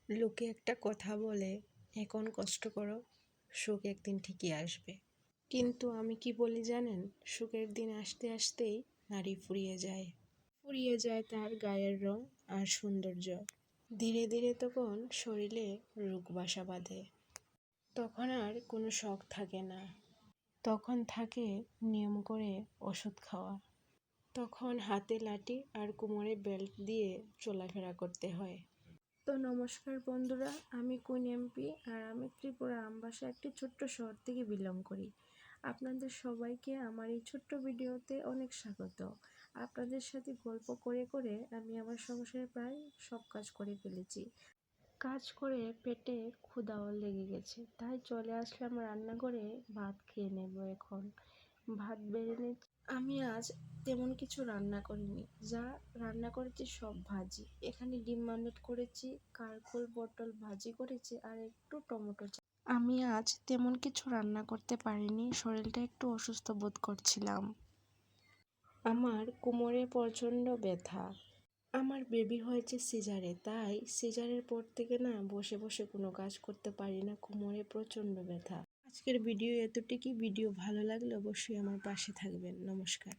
লোকে একটা কথা বলে, এখন কষ্ট করো, সুখ একদিন ঠিকই আসবে। কিন্তু আমি কি বলি জানেন, সুখের দিন আসতে আসতেই নারী ফুরিয়ে যায় তার গায়ের রং আর সৌন্দর্য। ধীরে ধীরে তখন শরীরে রোগ বাসা বাঁধে। তখন আর কোনো শখ থাকে না, তখন থাকে নিয়ম করে ওষুধ খাওয়া। তখন হাতে লাঠি আর কোমরে বেল্ট দিয়ে চলাফেরা করতে হয়। তো নমস্কার বন্ধুরা, আমি কুইন এমপি আর আমি ত্রিপুরা আমবাসা একটি ছোট্ট শহর থেকে বিলং করি। আপনাদের সবাইকে আমার এই ছোট্ট ভিডিওতে অনেক স্বাগত। আপনাদের সাথে গল্প করে করে আমি আমার সংসারে প্রায় সব কাজ করে ফেলেছি। কাজ করে পেটে ক্ষুধাও লেগে গেছে, তাই চলে আসলাম রান্নাঘরে ভাত খেয়ে নেব এখন। ভাত বেড়ে নিচ্ছি। আমি আজ তেমন কিছু রান্না করিনি, যা রান্না করেছি সব ভাজি। এখানে ডিম মামলেট করেছি, কারকোল পটল ভাজি করেছি আর একটু টমেটো। আমি আজ তেমন কিছু রান্না করতে পারিনি, শরীরটা একটু অসুস্থ বোধ করছিলাম। আমার কোমরে প্রচণ্ড ব্যথা। আমার বেবি হয়েছে সিজারে, তাই সিজারের পর থেকে না বসে বসে কোনো কাজ করতে পারি না, কোমরে প্রচণ্ড ব্যথা। আজকের ভিডিও এতটুকুই। ভিডিও ভালো লাগলে অবশ্যই আমার পাশে থাকবেন। নমস্কার।